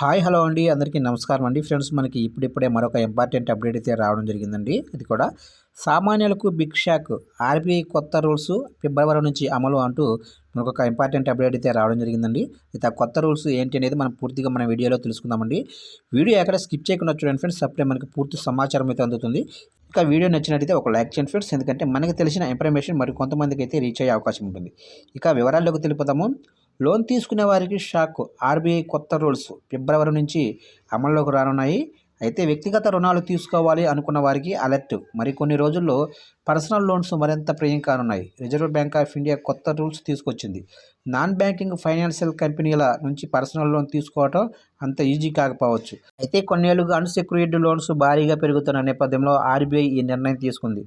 Hi hello అండి, అందరికీ నమస్కారం అండి. ఫ్రెండ్స్, మనకి ఇప్పుడిప్పుడే మరొక ఇంపార్టెంట్ అప్డేట్ అయితే రావడం జరిగిందండి. ఇది కూడా సామాన్యులకు బిగ్ షాక్. ఆర్బీఐ కొత్త రూల్స్ ఫిబ్రవరి నుంచి అమలు అంటూ మనకొక ఇంపార్టెంట్ అప్డేట్ అయితే రావడం జరిగిందండి. అయితే ఆ కొత్త రూల్స్ ఏంటి అనేది మనం పూర్తిగా మన వీడియోలో తెలుసుకుందామండి. వీడియో ఎక్కడ స్కిప్ చేయకుండా చూడండి ఫ్రెండ్స్, అప్పుడే మనకి పూర్తి సమాచారం అయితే అందుతుంది. ఇంకా వీడియో నచ్చినట్టయితే ఒక లైక్ చేయండి ఫ్రెండ్స్, ఎందుకంటే మనకి తెలిసిన ఇన్ఫర్మేషన్ మరి కొంతమందికి అయితే రీచ్ అయ్యే అవకాశం ఉంటుంది. ఇక వివరాల్లోకి తెలిపోదాము. లోన్ తీసుకునే వారికి షాక్. ఆర్బీఐ కొత్త రూల్స్ ఫిబ్రవరి నుంచి అమల్లోకి రానున్నాయి. అయితే వ్యక్తిగత రుణాలు తీసుకోవాలి అనుకున్న వారికి అలర్ట్. మరికొన్ని రోజుల్లో పర్సనల్ లోన్స్ మరింత ప్రియం కానున్నాయి. రిజర్వ్ బ్యాంక్ ఆఫ్ ఇండియా కొత్త రూల్స్ తీసుకొచ్చింది. నాన్ బ్యాంకింగ్ ఫైనాన్షియల్ కంపెనీల నుంచి పర్సనల్ లోన్ తీసుకోవటం అంత ఈజీ కాకపోవచ్చు. అయితే కొన్నేళ్లుగా అన్సెక్యూర్డ్ లోన్స్ భారీగా పెరుగుతున్న నేపథ్యంలో ఆర్బీఐ ఈ నిర్ణయం తీసుకుంది.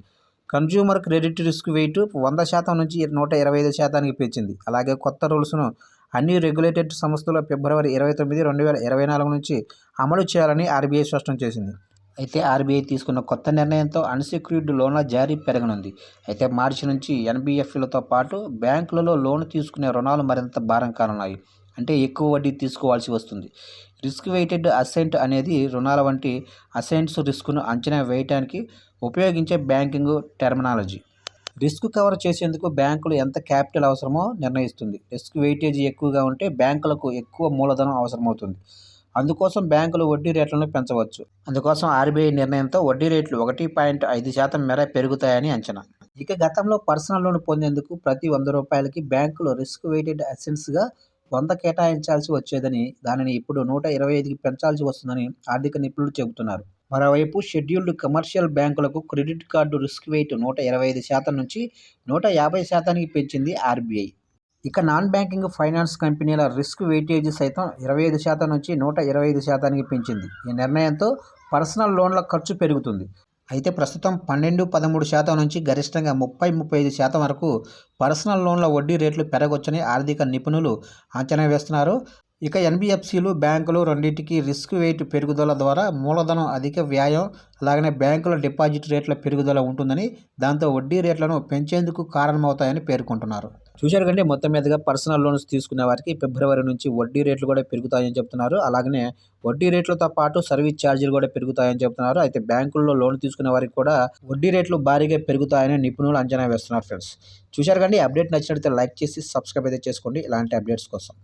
కన్జ్యూమర్ క్రెడిట్ రిస్క్ వెయిట్ 100% నుంచి 125%కి పెంచింది. అలాగే కొత్త రూల్స్ను అన్ని రెగ్యులేటెడ్ సంస్థలు ఫిబ్రవరి 29, 2024 నుంచి అమలు చేయాలని ఆర్బీఐ స్పష్టం చేసింది. అయితే ఆర్బీఐ తీసుకున్న కొత్త నిర్ణయంతో అన్సెక్యూర్డ్ లోన్ల జారీ పెరగనుంది. అయితే మార్చి నుంచి ఎన్బీఎఫ్లతో పాటు బ్యాంకులలో లోన్ తీసుకునే రుణాలు మరింత భారం కానున్నాయి. అంటే ఎక్కువ వడ్డీ తీసుకోవాల్సి వస్తుంది. రిస్క్ వెయిటెడ్ అసెంట్ అనేది రుణాల వంటి అసెంట్స్ రిస్క్ను అంచనా వేయడానికి ఉపయోగించే బ్యాంకింగ్ టెర్మినాలజీ. రిస్క్ కవర్ చేసేందుకు బ్యాంకులు ఎంత క్యాపిటల్ అవసరమో నిర్ణయిస్తుంది. రిస్క్ వెయిటేజీ ఎక్కువగా ఉంటే బ్యాంకులకు ఎక్కువ మూలధనం అవసరమవుతుంది. అందుకోసం బ్యాంకులు వడ్డీ రేట్లను పెంచవచ్చు. అందుకోసం ఆర్బీఐ నిర్ణయంతో వడ్డీ రేట్లు 1.5% మేర పెరుగుతాయని అంచనా. ఇక గతంలో పర్సనల్ లోన్ పొందేందుకు ప్రతి ₹100కి బ్యాంకులు రిస్క్ వెయిటెడ్ అసెట్స్గా 100 కేటాయించాల్సి వచ్చేదని, దానిని ఇప్పుడు 125కి పెంచాల్సి వస్తుందని ఆర్థిక నిపుణులు చెబుతున్నారు. మరోవైపు షెడ్యూల్డ్ కమర్షియల్ బ్యాంకులకు క్రెడిట్ కార్డు రిస్క్ వెయిట్ 125% నుంచి 150%కి పెంచింది ఆర్బీఐ. ఇక నాన్ బ్యాంకింగ్ ఫైనాన్స్ కంపెనీల రిస్క్ వెయిటేజీ సైతం 25% నుంచి 125%కి పెంచింది. ఈ నిర్ణయంతో పర్సనల్ లోన్ల ఖర్చు పెరుగుతుంది. అయితే ప్రస్తుతం 12-13% నుంచి గరిష్టంగా 30-35% వరకు పర్సనల్ లోన్ల వడ్డీ రేట్లు పెరగొచ్చని ఆర్థిక నిపుణులు అంచనా వేస్తున్నారు. ఇక ఎన్బీఎఫ్సీలు, బ్యాంకులు రెండింటికి రిస్క్ వెయిట్ పెరుగుదల ద్వారా మూలధనం అధిక వ్యయం, అలాగనే బ్యాంకుల డిపాజిట్ రేట్ల పెరుగుదల ఉంటుందని, దాంతో వడ్డీ రేట్లను పెంచేందుకు కారణమవుతాయని పేర్కొంటున్నారు. చూశారు కంటే మొత్తం మీదుగా పర్సనల్ లోన్స్ తీసుకునే వారికి ఫిబ్రవరి నుంచి వడ్డీ రేట్లు కూడా పెరుగుతాయని చెప్తున్నారు. అలాగనే వడ్డీ రేట్లతో పాటు సర్వీస్ ఛార్జీలు కూడా పెరుగుతాయని చెప్తున్నారు. అయితే బ్యాంకుల్లో లోన్ తీసుకునే వారికి కూడా వడ్డీ రేట్లు భారీగా పెరుగుతాయని నిపుణులు అంచనా వేస్తున్నారు. ఫ్రెండ్స్, చూశారు కండి. అప్డేట్ నచ్చినట్లయితే లైక్ చేసి సబ్స్క్రైబ్ అయితే చేసుకోండి ఇలాంటి అప్డేట్స్ కోసం.